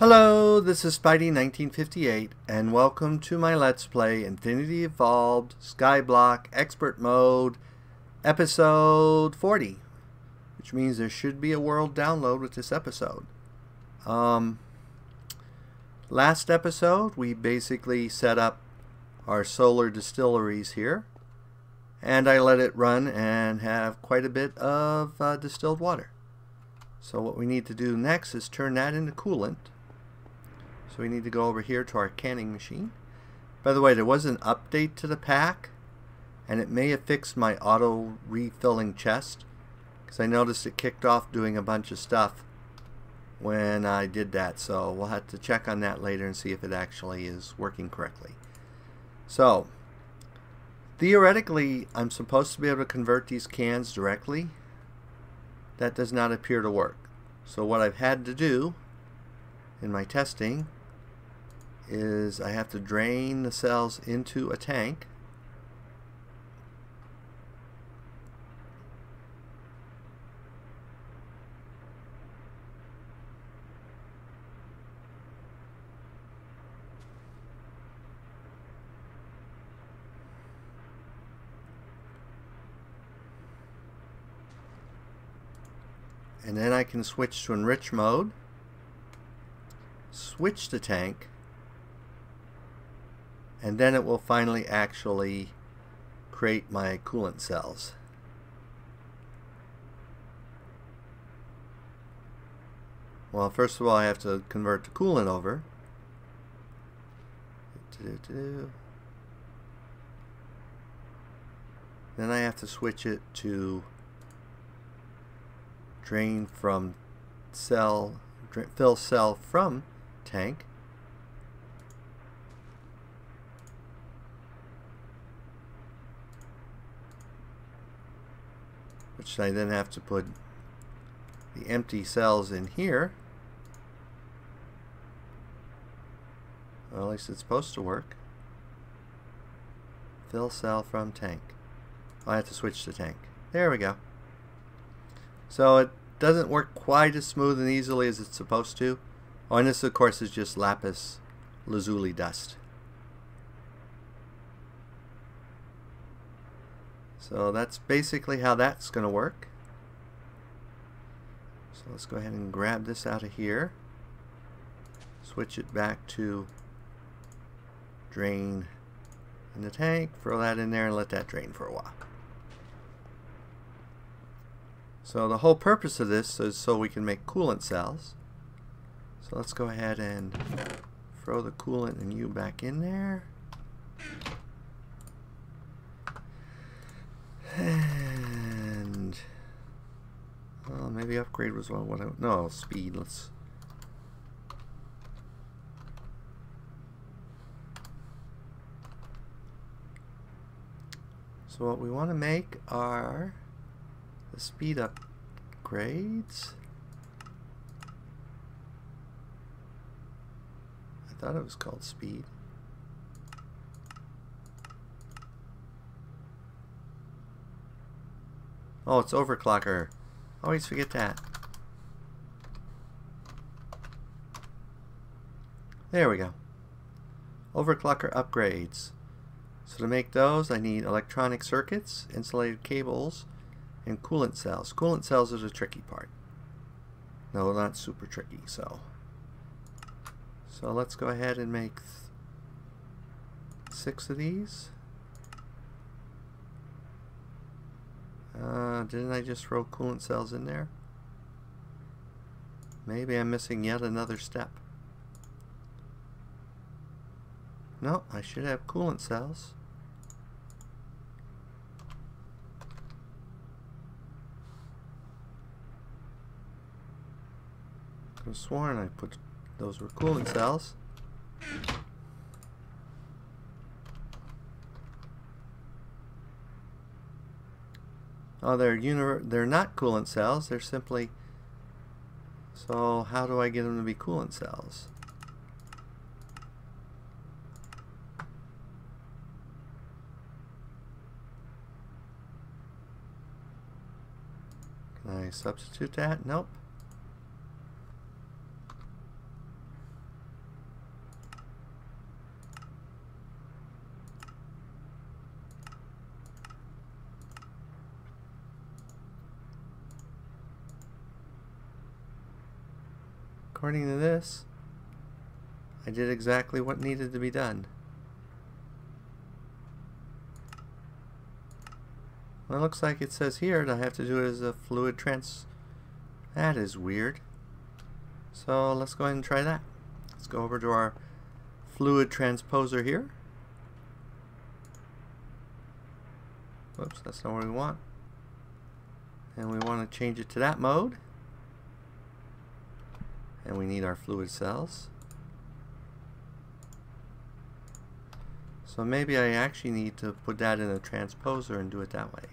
Hello, this is Spidey1958 and welcome to my Let's Play Infinity Evolved Skyblock Expert Mode Episode 40, which means there should be a world download with this episode. Last episode we basically set up our solar distilleries here, and I let it run and have quite a bit of distilled water. So what we need to do next is turn that into coolant. So we need to go over here to our canning machine. By the way, there was an update to the pack, and it may have fixed my auto refilling chest, because I noticed it kicked off doing a bunch of stuff when I did that. So we'll have to check on that later and see if it actually is working correctly. So theoretically, I'm supposed to be able to convert these cans directly. That does not appear to work. So what I've had to do in my testing is I have to drain the cells into a tank, and then I can switch to enrich mode, switch the tank, and then it will finally actually create my coolant cells. Well, first of all, I have to convert the coolant over. Then I have to switch it to drain from cell, fill cell from tank. Which I then have to put the empty cells in here. Well, at least it's supposed to work. Fill cell from tank. I have to switch to tank. There we go. So it doesn't work quite as smooth and easily as it's supposed to. Oh, and this of course is just lapis lazuli dust. So that's basically how that's going to work. So let's go ahead and grab this out of here. Switch it back to drain in the tank. Throw that in there and let that drain for a while. So the whole purpose of this is so we can make coolant cells. So let's go ahead and throw the coolant and you back in there. And well, maybe upgrade was what I no speed. Let's so what we want to make are the speed upgrades. I thought it was called speed. Oh, it's overclocker. Always forget that. There we go. Overclocker upgrades. So to make those, I need electronic circuits, insulated cables, and coolant cells. Coolant cells are the tricky part. No, not super tricky. So let's go ahead and make 6 of these. Didn't I just throw coolant cells in there? Maybe I'm missing yet another step. No, I should have coolant cells. I could have sworn I put those were coolant cells. Oh, they're not coolant cells. They're simply. So how do I get them to be coolant cells? Can I substitute that? Nope. according to this, I did exactly what needed to be done. Well, it looks like it says here that I have to do it as a fluid trans... That is weird. So let's go ahead and try that. Let's go over to our fluid transposer here. Whoops, that's not what we want. And we want to change it to that mode. And we need our fluid cells. So maybe I actually need to put that in a transposer and do it that way.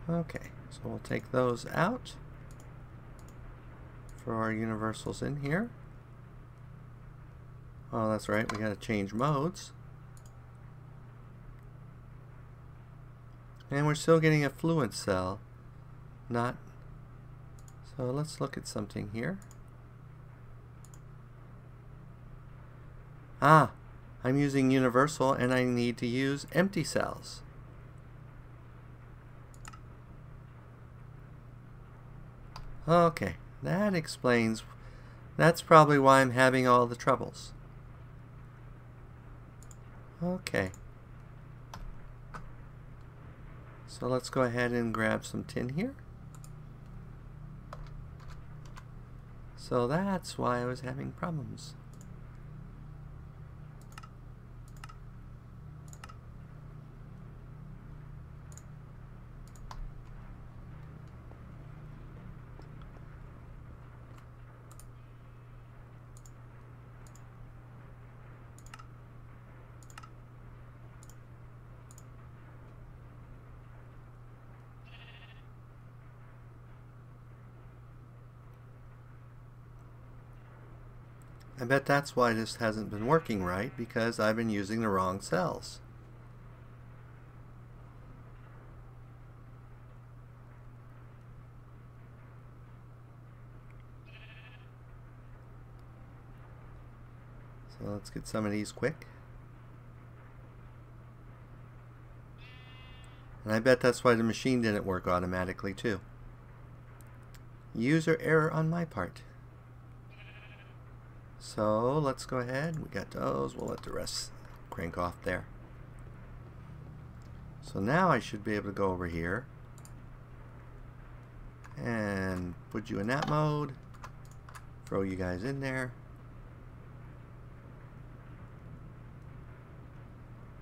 Okay, so we'll take those out for our universals in here. Oh, that's right, we gotta change modes. And we're still getting a fluid cell, not... So let's look at something here. Ah, I'm using universal and I need to use empty cells. Okay, that explains. That's probably why I'm having all the troubles. Okay. So let's go ahead and grab some tin here. So that's why I was having problems. I bet that's why this hasn't been working right, because I've been using the wrong cells. So let's get some of these quick. And I bet that's why the machine didn't work automatically too. User error on my part. So let's go ahead. We got those. We'll let the rest crank off there. So now I should be able to go over here and put you in that mode. Throw you guys in there.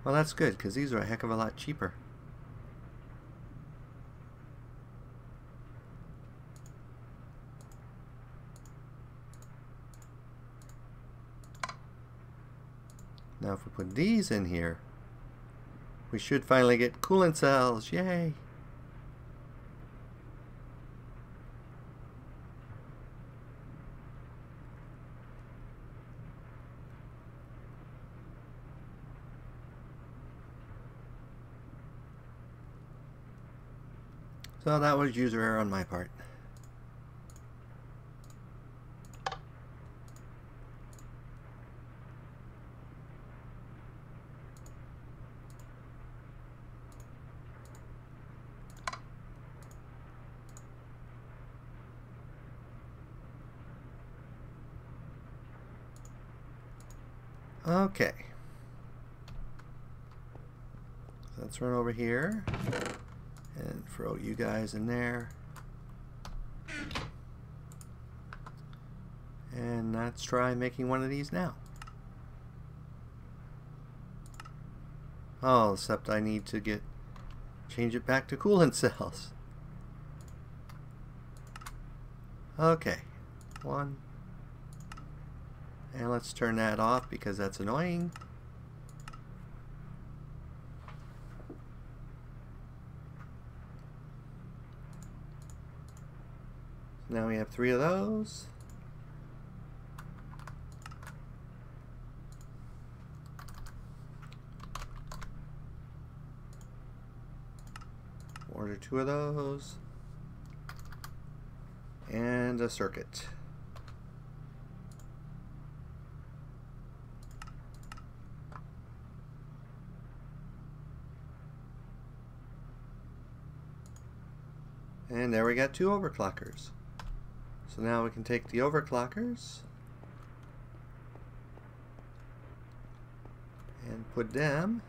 Well, that's good because these are a heck of a lot cheaper. Now if we put these in here, we should finally get coolant cells. Yay! So that was user error on my part. Okay, so let's run over here and throw you guys in there, and let's try making one of these now. Oh, except I need to change it back to coolant cells. Okay, one. And let's turn that off because that's annoying. Now we have 3 of those. Order 2 of those. And a circuit. And there we got 2 overclockers. So now we can take the overclockers and put them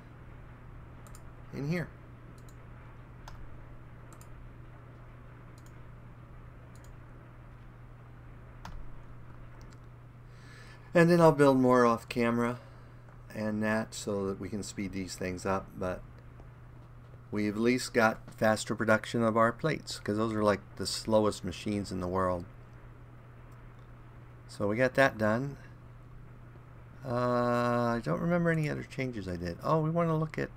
in here. And then I'll build more off camera and that so that we can speed these things up, but we've at least got faster production of our plates because those are like the slowest machines in the world. So we got that done. I don't remember any other changes I did. Oh, we want to look at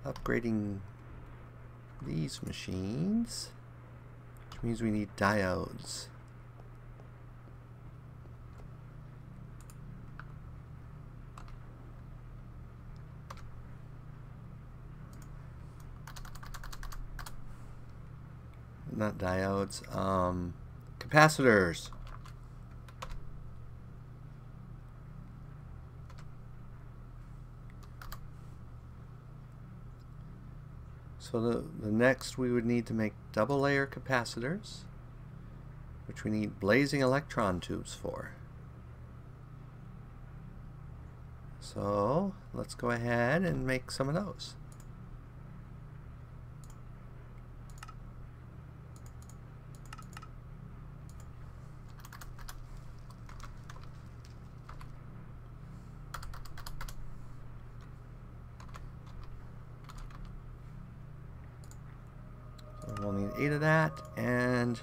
upgrading these machines, which means we need diodes. Not diodes, capacitors. So the next we would need to make double layer capacitors, which we need blazing electron tubes for. So let's go ahead and make some of those. We'll need 8 of that, and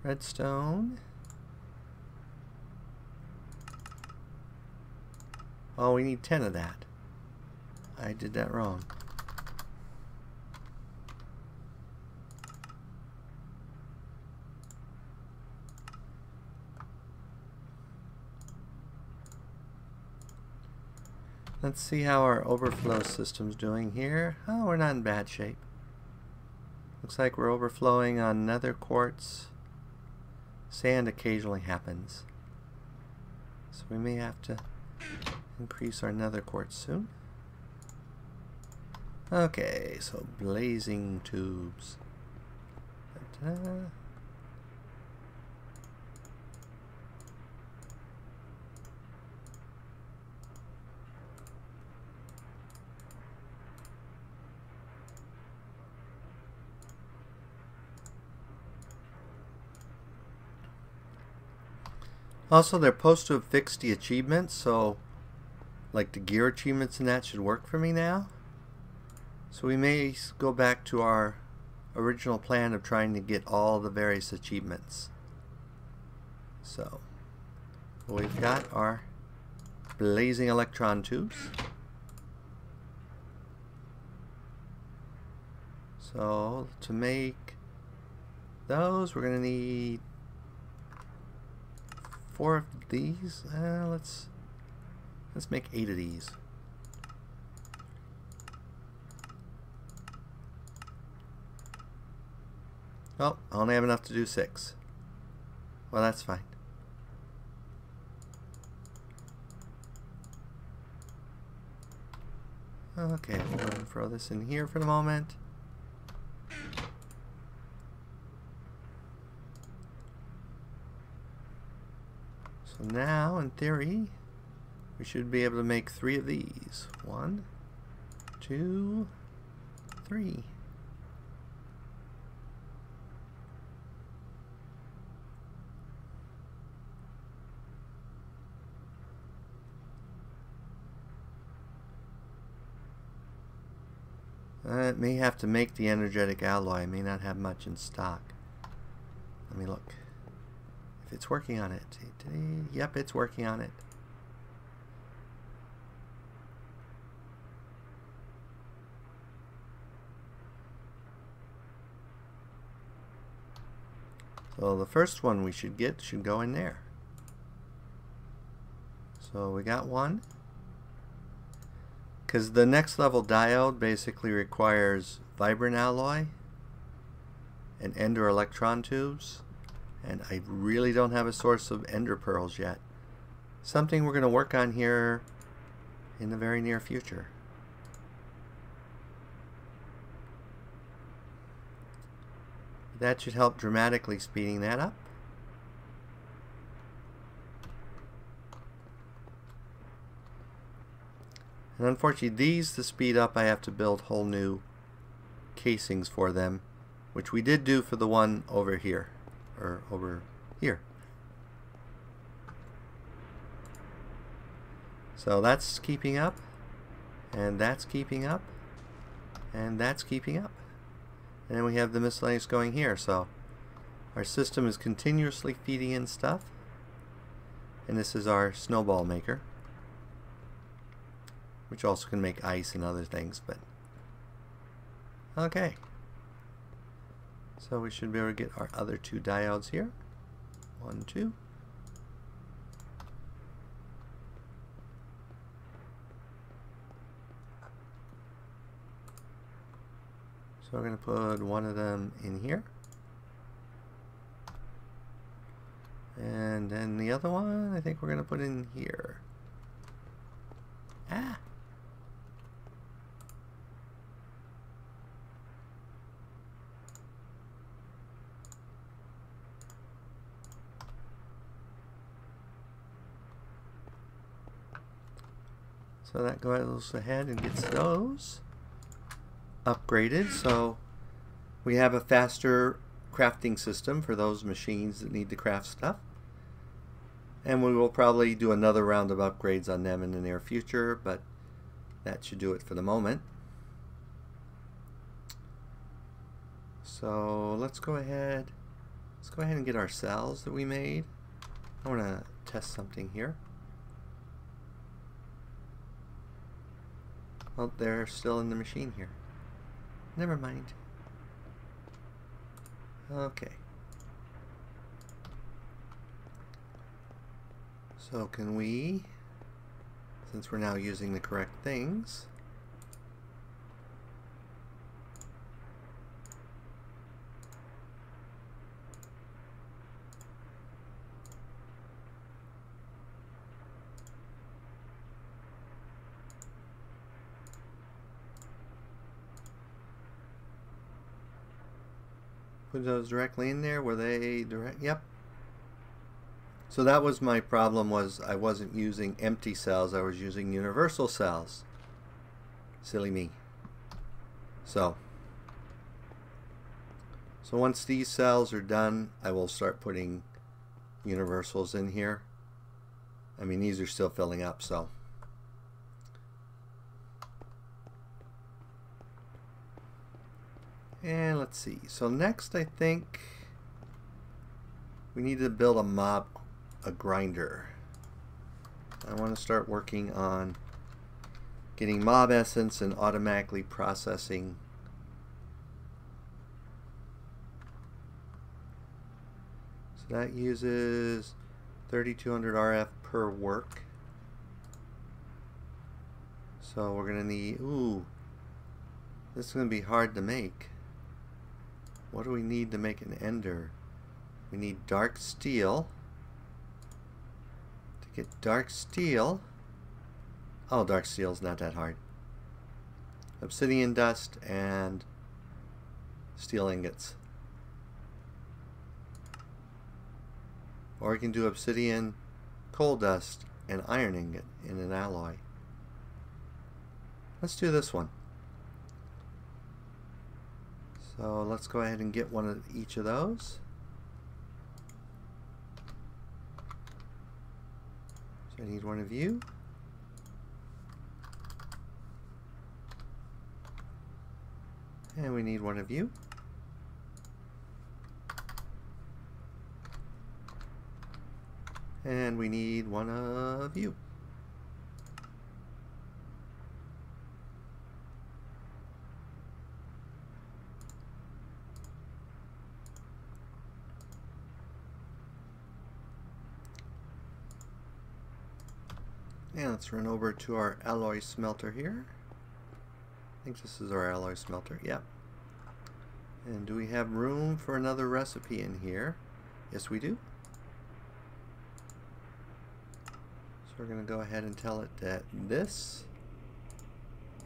redstone. Oh, we need 10 of that. I did that wrong. Let's see how our overflow system's doing here. Oh, we're not in bad shape. Looks like we're overflowing on nether quartz. Sand occasionally happens, so we may have to increase our nether quartz soon. Okay, so blazing tubes. Ta-da. Also, they're supposed to have fixed the achievements, so like the gear achievements and that should work for me now. So we may go back to our original plan of trying to get all the various achievements. So we've got our blazing electron tubes. So to make those, we're going to need 4 of these. Let's make 8 of these. Oh, I only have enough to do 6. Well, that's fine. Okay, we'll go ahead and throw this in here for the moment. So now, in theory, we should be able to make 3 of these. 1, 2, 3. It may have to make the energetic alloy. I may not have much in stock. Let me look. If it's working on it. Yep, it's working on it. So the first one we should get should go in there. So we got one. Because the next level diode basically requires vibrant alloy and ender electron tubes, and I really don't have a source of ender pearls yet. Something we're going to work on here in the very near future. That should help dramatically speeding that up. And unfortunately, these to speed up, I have to build whole new casings for them, which we did do for the one over here, or over here. So that's keeping up, and that's keeping up, and that's keeping up. And then we have the miscellaneous going here, so our system is continuously feeding in stuff. And this is our snowball maker, which also can make ice and other things, but okay. So we should be able to get our other two diodes here. 1, 2. So we're going to put one of them in here. And then the other one, I think we're going to put in here. Ah! So that goes ahead and gets those upgraded. So we have a faster crafting system for those machines that need to craft stuff. And we will probably do another round of upgrades on them in the near future, but that should do it for the moment. So let's go ahead and get our cells that we made. I want to test something here. Oh, they're still in the machine here. Never mind. Okay. So can we, since we're now using the correct things, put those directly in there? Were they direct? Yep. So that was my problem, was I wasn't using empty cells, I was using universal cells. Silly me. So once these cells are done, I will start putting universals in here. I mean, these are still filling up, so. And let's see. So next, I think we need to build a grinder. I want to start working on getting mob essence and automatically processing. So that uses 3200 RF per work. So we're going to need, ooh, this is going to be hard to make. What do we need to make an ender? We need dark steel. To get dark steel, oh, dark steel is not that hard. Obsidian dust and steel ingots. Or you can do obsidian, coal dust, and iron ingot in an alloy. Let's do this one. So let's go ahead and get one of each of those. So I need one of you. And we need one of you. And we need one of you. And let's run over to our alloy smelter here. I think this is our alloy smelter. Yep. And do we have room for another recipe in here? Yes, we do. So we're going to go ahead and tell it that this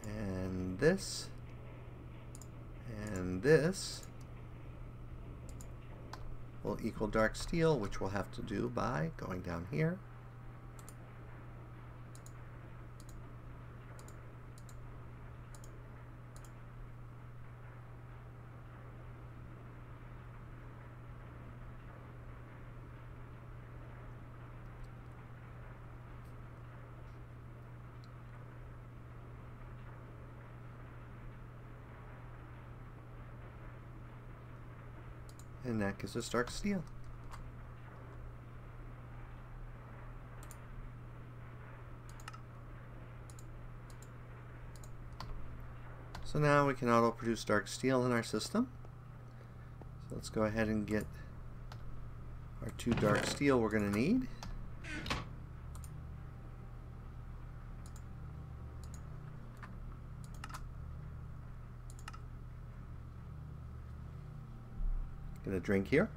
and this and this will equal dark steel, which we'll have to do by going down here. And that gives us dark steel. So now we can auto-produce dark steel in our system. So let's go ahead and get our 2 dark steel we're going to need. Gonna drink here.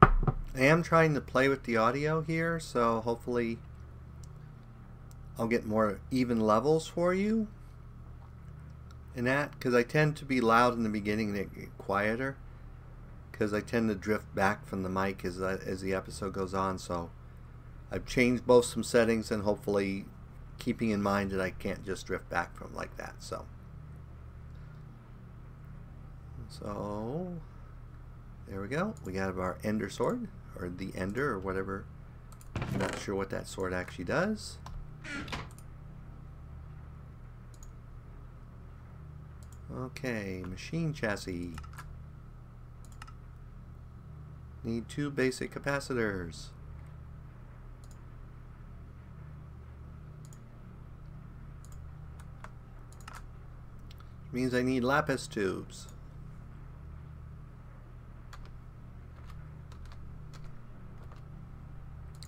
I am trying to play with the audio here, so hopefully I'll get more even levels for you in that, because I tend to be loud in the beginning and get quieter because I tend to drift back from the mic as the episode goes on. So I've changed both some settings, and hopefully keeping in mind that I can't just drift back from like that. So there we go. We got our Ender sword, or the Ender, or whatever. I'm not sure what that sword actually does. Okay, machine chassis. Need 2 basic capacitors. Which means I need lapis tubes.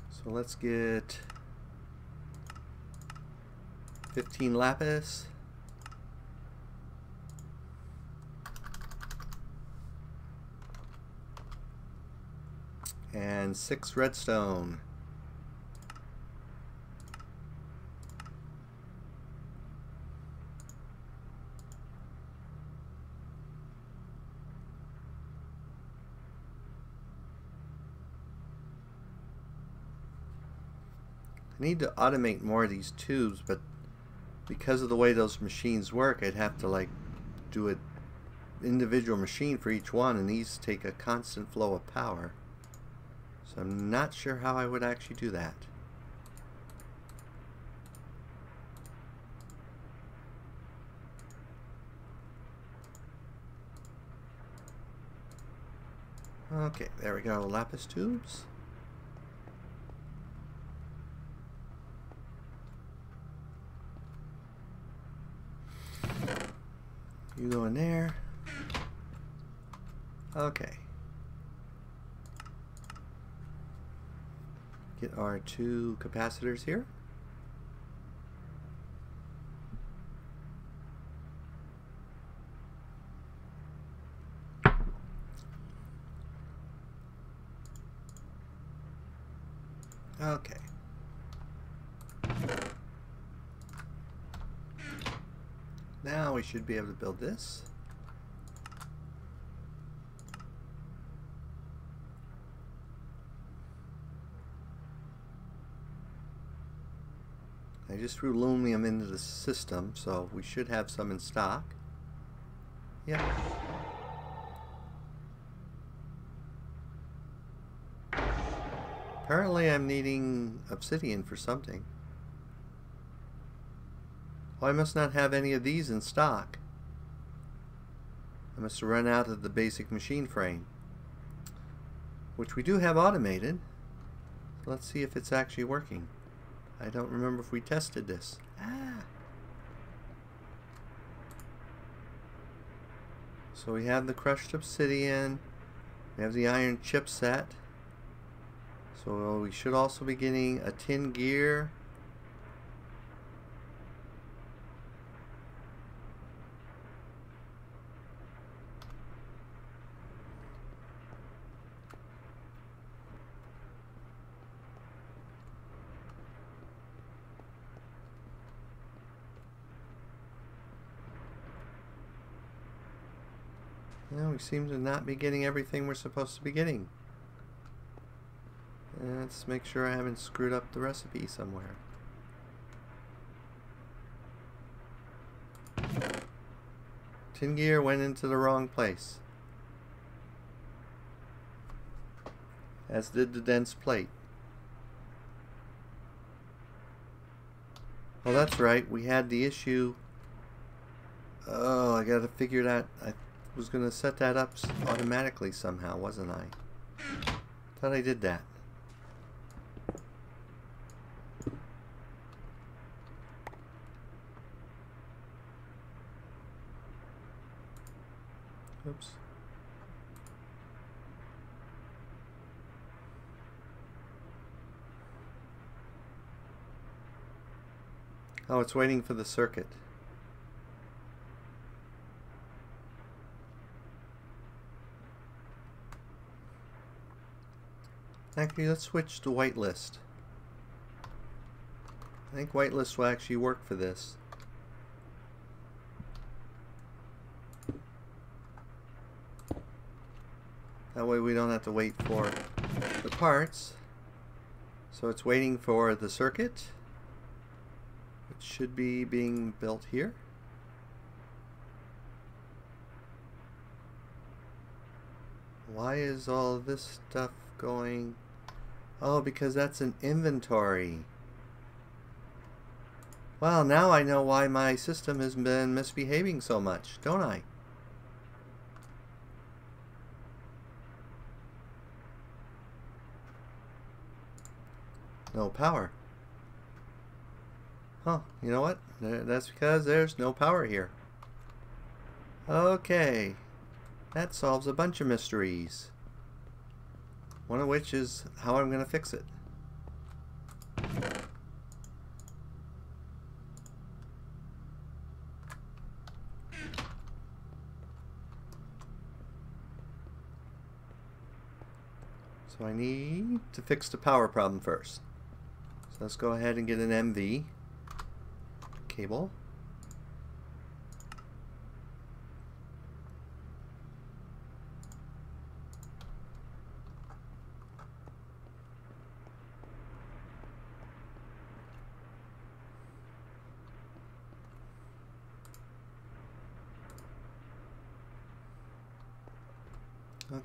So let's get 15 lapis. And 6 redstone. I need to automate more of these tubes, but because of the way those machines work, I'd have to like do an individual machine for each one, and these take a constant flow of power. So I'm not sure how I would actually do that. Okay, there we go, lapis tubes. You go in there. Okay. Get our 2 capacitors here. Okay. Now we should be able to build this. I just threw aluminum into the system, so we should have some in stock. Yep. Apparently I'm needing obsidian for something. Oh, I must not have any of these in stock. I must have run out of the basic machine frame, which we do have automated. So let's see if it's actually working. I don't remember if we tested this. So we have the crushed obsidian, we have the iron chipset. So we should also be getting a tin gear. Well, we seem to not be getting everything we're supposed to be getting. Let's make sure I haven't screwed up the recipe somewhere. Tin gear went into the wrong place, as did the dense plate. Oh, that's right, we had the issue. Oh, I gotta figure that. I was gonna set that up automatically somehow, wasn't I? Thought I did that. Oops. Oh, it's waiting for the circuit. Actually, let's switch to whitelist. I think whitelist will actually work for this. That way we don't have to wait for the parts. So it's waiting for the circuit. It should be being built here. Why is all this stuff going? Oh, because that's an inventory. Well, now I know why my system has been misbehaving so much, don't I? No power. Huh, you know what? That's because there's no power here. Okay. That solves a bunch of mysteries. One of which is how I'm going to fix it. So I need to fix the power problem first. So let's go ahead and get an MV cable.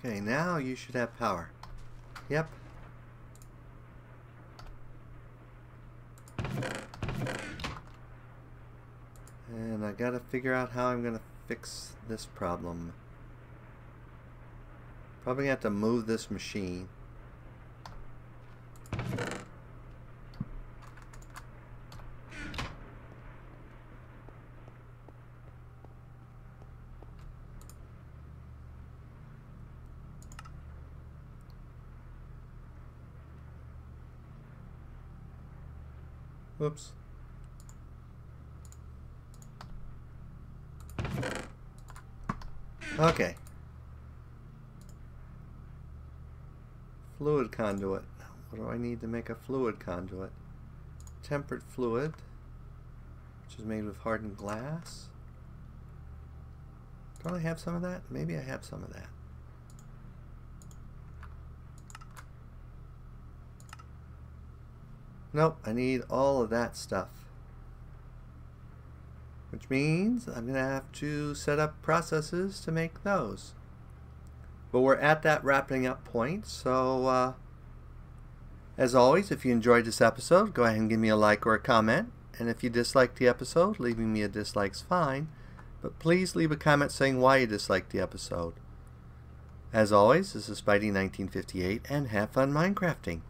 Okay, now you should have power. Yep. And I gotta figure out how I'm gonna fix this problem. Probably have to move this machine. Whoops. Okay. Fluid conduit. What do I need to make a fluid conduit? Tempered fluid, which is made with hardened glass. Don't I have some of that? Maybe I have some of that. Nope, I need all of that stuff. Which means I'm going to have to set up processes to make those. But we're at that wrapping up point, so as always, if you enjoyed this episode, go ahead and give me a like or a comment. And if you disliked the episode, leaving me a dislike's fine. But please leave a comment saying why you disliked the episode. As always, this is Spidey1958, and have fun Minecrafting.